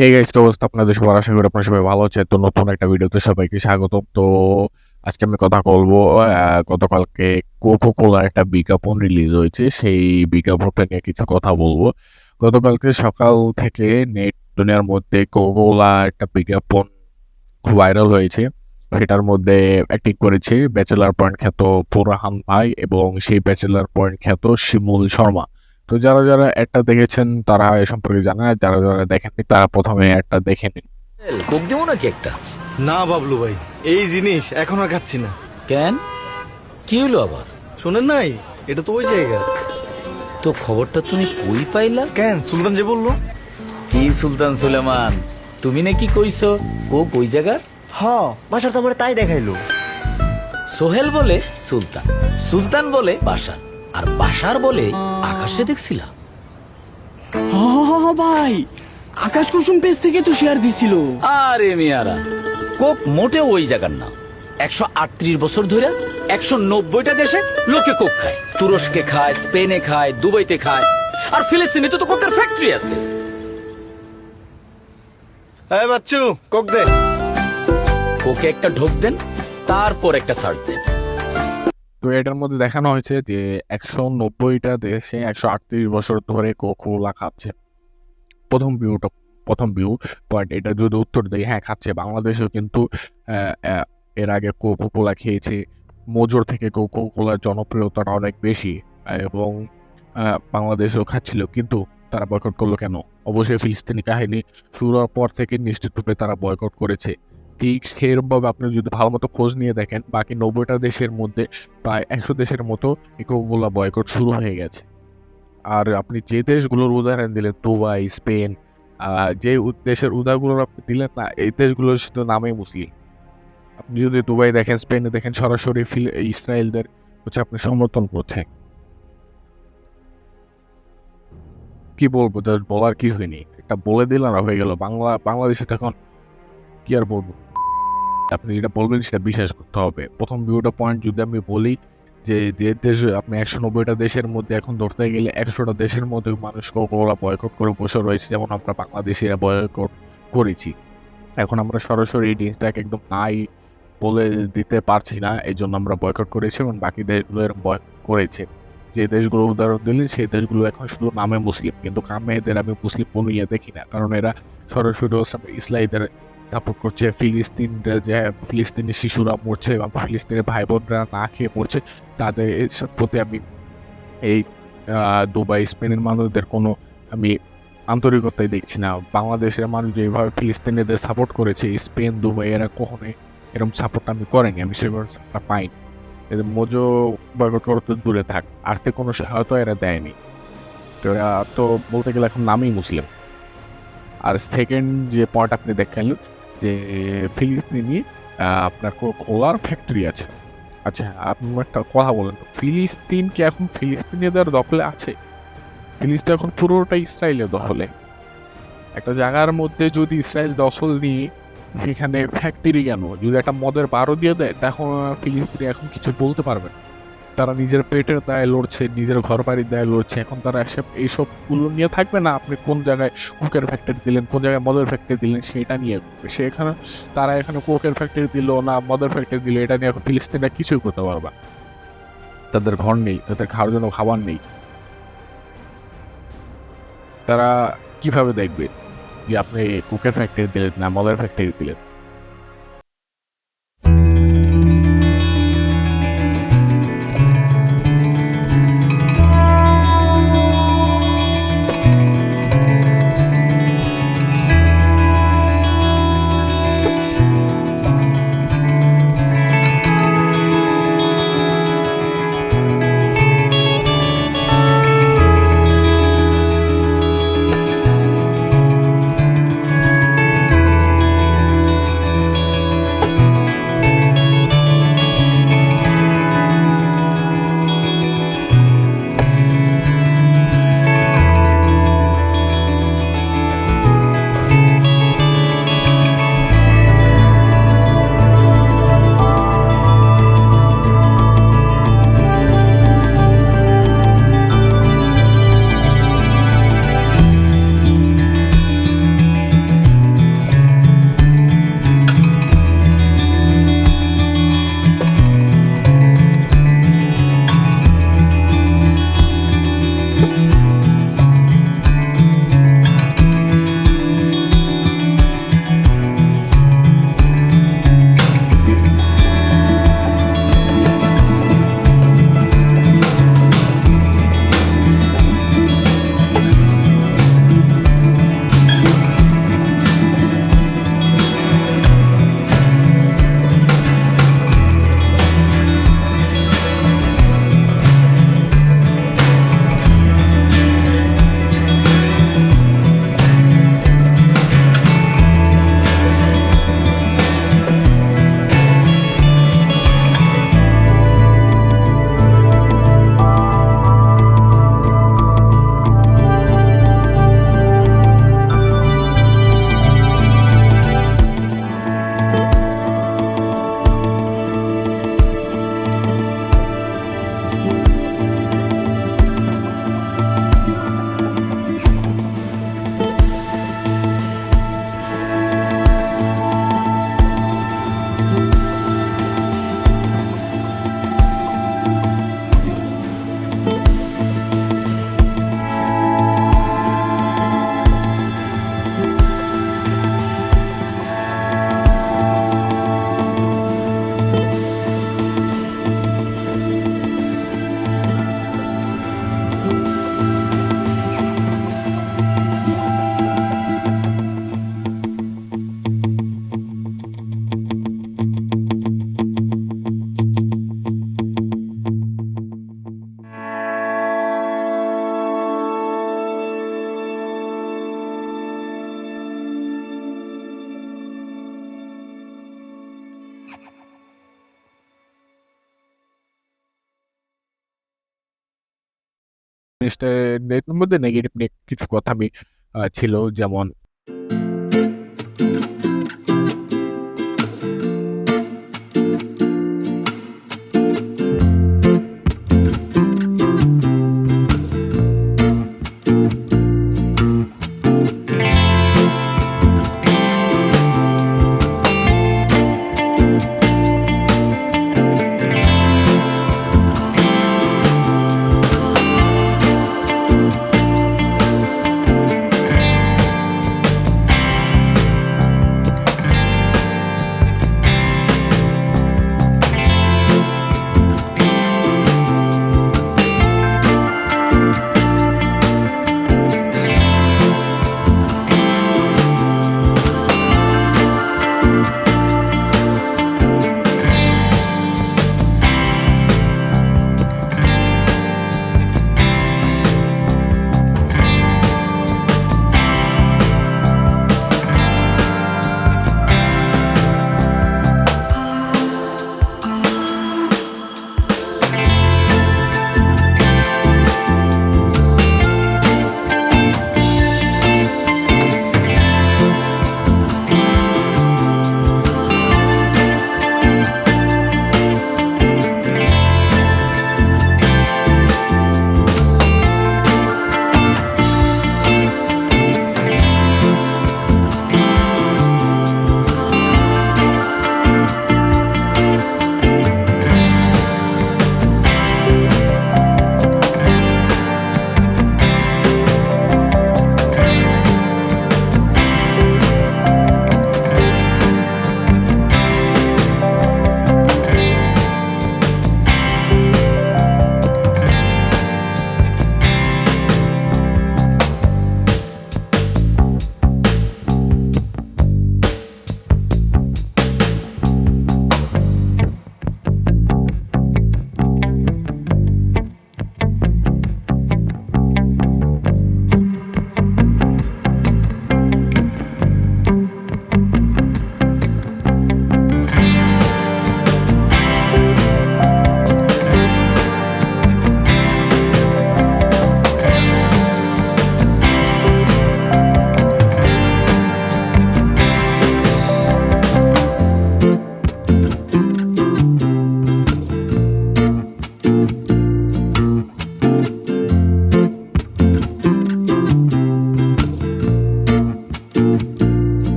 Hey guys, কি অবস্থা আপনাদের সবার? আশা করি আপনারা সবাই ভালো আছেন। তো নতুন একটা ভিডিওতে সবাইকে স্বাগতম। তো আজকে আমি কথা বলবো, গতকালকে কোকো কোলার একটা বিজ্ঞাপন রিলিজ হয়েছে, সেই বিজ্ঞাপনটা নিয়ে কিছু কথা বলবো। গতকালকে সকাল থেকে নেট দুনিয়ার মধ্যে কোকো কোলা একটা বিজ্ঞাপন খুব ভাইরাল হয়েছে। সেটার মধ্যে অ্যাক্টিং করেছে ব্যাচেলার পয়েন্ট খ্যাত ফোরহান ভাই এবং সেই ব্যাচেলার পয়েন্ট খ্যাত শিমুল শর্মা। তো যারা যারা অ্যাডটা দেখেছেন তারা এ সম্পর্কে জানে, আর যারা যারা দেখেননি তারা প্রথমে অ্যাডটা দেখে নিন। কোক দিব নাকি একটা? না বাবলু ভাই, এই জিনিস এখন আর খাচ্ছি না। কেন, কি হলো আবার? শোনেন নাই, এটা তো ওই জায়গা। তো খবরটা তুমি কই পাইলা? কেন, সুলতান যে বললো। কি সুলতান সুলেমান, তুমি নাকি কইছো কোক ওই জায়গার? হ, বাসার তো আমার তাই দেখাইলো। সোহেল বলে সুলতান, সুলতান বলে বাসার, আর বাসার বলে আকাশে দেখছিলা। ভাই, আকাশ কুসুম পেজ থেকে তো শেয়ার দিছিল। আরে মিয়ারা, কোক মোটেও ওই জায়গার না। 138 বছর ধরে 190টা দেশে লোকে কোক খায়। তুরস্কে খায়, স্পেনে খায়, দুবাইতে খায়, আর ফিলিস্তিনে তো কোকের ফ্যাক্টরি আছে। হ্যাঁ বাচ্চু, কোক দে। কোকে একটা ঢোক দেন, তারপর একটা সার্চ দেন। তো এটার মধ্যে দেখানো হয়েছে যে 190টা দেশে 138 বছর ধরে কোকো কোলা খাচ্ছে। প্রথম ভিউ পয়েন্ট, এটা যদি উত্তর দেয় হ্যাঁ খাচ্ছে। বাংলাদেশেও কিন্তু এর আগে কোকো কোলা খেয়েছে। মোজোর থেকে কোকো কোলার জনপ্রিয়তাটা অনেক বেশি, এবং বাংলাদেশেও খাচ্ছিল, কিন্তু তারা বয়কট করলো কেন? অবশ্যই ফিলিস্তিনি কাহিনী শুরু হওয়ার পর থেকে নিশ্চিতরূপে তারা বয়কট করেছে। ঠিক সেরকমভাবে আপনি যদি ভালো মতো খোঁজ নিয়ে দেখেন, বাকি 90টা দেশের মধ্যে প্রায় 100 দেশের মতো এই কোকোকোলা বয়কট শুরু হয়ে গেছে। আর আপনি যে দেশগুলোর উদাহরণ দিলেন, দুবাই, স্পেন, যে দেশের উদাহরণগুলো আপনি দিলেন না, এই দেশগুলোর শুধু নামে মুসলিম। আপনি যদি দুবাই দেখেন, স্পেনে দেখেন, সরাসরি ইসরায়েলদের হচ্ছে আপনি সমর্থন করছে। কি বলবো, জাস্ট বলার কি হয়নি, একটা বলে দিলাম আর হয়ে গেল। বাংলাদেশে তখন কি আর বলবো, আপনি যেটা বলবেন সেটা বিশ্বাস করতে হবে। প্রথম ভিউটা পয়েন্ট যদি আমি বলি, যে যে দেশ আপনি 190টা দেশের মধ্যে এখন ধরতে গেলে 100টা দেশের মধ্যে মানুষ কোকোকোলা বয়কট করে বসে রয়েছে, যেমন আমরা বাংলাদেশিরা বয়কট করেছি। এখন আমরা সরাসরি এই জিনিসটাকে একদম নাই বলে দিতে পারছি না, এই জন্য আমরা বয়কট করেছি এবং বাকি দেশগুলো এরকম বয়কট করেছে। যে দেশগুলো উদাহরণ দিলেন সেই দেশগুলো এখন শুধু নামে মুসলিম, কিন্তু কামে এদের আমি মুসলিম বনিয়ে দেখি না, কারণ এরা সরাসরি ইসরায়েলদের সাপোর্ট করছে। ফিলিস্তিনরা যে ফিলিস্তিনি শিশুরা মরছে এবং ফিলিস্তিনের ভাই বোনরা না খেয়ে মরছে, তাদের প্রতি আমি এই দুবাই, স্পেনের মানুষদের কোনো আমি আন্তরিকতাই দেখছি না। বাংলাদেশের মানুষ যেভাবে ফিলিস্তিনিদের সাপোর্ট করেছে, স্পেন, দুবাই এরা কখনোই এরকম সাপোর্ট আমি করেনি, আমি সেভাবে সাপোর্টটা পাইনি। এদের মজো বয়কট করতে দূরে থাক, আর্থিক কোনো সহায়তা এরা দেয়নি। তো এরা তো বলতে গেলে এখন নামই মুসলিম। আর সেকেন্ড যে পয়েন্ট আপনি দেখেন, যে ফিলিস্তিনি আপনার কোলার ফ্যাক্টরি আছে। আচ্ছা, আপনি একটা কথা বলেন তো, ফিলিস্তিন কি এখন ফিলিস্তিনিদের দখলে আছে? ফিলিস্তিন এখন পুরোটাই ইসরায়েলের দখলে। একটা জায়গার মধ্যে যদি ইসরায়েল দখল নিয়ে সেখানে ফ্যাক্টরি কেন, যদি একটা মদের বারও দিয়ে দেয়, তখন ফিলিস্তিনি এখন কিছু বলতে পারবে না। তারা নিজের পেটের দায়ে লড়ছে, নিজের ঘর বাড়ির দায়ে লড়ছে, এখন তারা এইসবগুলো নিয়ে থাকবে না। আপনি কোন জায়গায় কোকের ফ্যাক্টরি দিলেন, কোন জায়গায় মদের ফ্যাক্টরি দিলেন, সেটা নিয়ে সেখানে তারা এখানে কোকের ফ্যাক্টরি দিল না মদের ফ্যাক্টরি দিল, এটা নিয়ে এখন ফিলিস্তিনরা কিছুই করতে পারবে না। তাদের ঘর নেই, তাদের খাওয়ার জন্য খাবার নেই। তারা কিভাবে দেখবে যে আপনি কোকের ফ্যাক্টরি দিলেন না মদের ফ্যাক্টরি দিলেন? এর মধ্যে নেগেটিভ কিছু কথা আমি ছিল, যেমন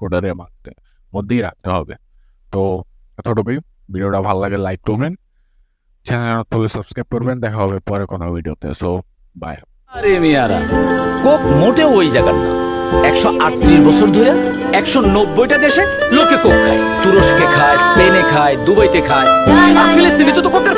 কোডারের মধ্যেই রাখতে হবে। তো এতটুকুই। ভিডিওটা ভালো লাগে লাইক করবেন, চ্যানেল নতুন সাবস্ক্রাইব করবেন। দেখা হবে পরে কোনো ভিডিওতে। So bye. আরে মিয়ারা, কোক মোটেও ওই জায়গার না। 138 বছর ধরে 190টা দেশে লোকে কোক খায়। তুরস্কে খায়, স্পেনে খায়, দুবাইতে খায়, আর ফিলিস্তিনে তো কোকের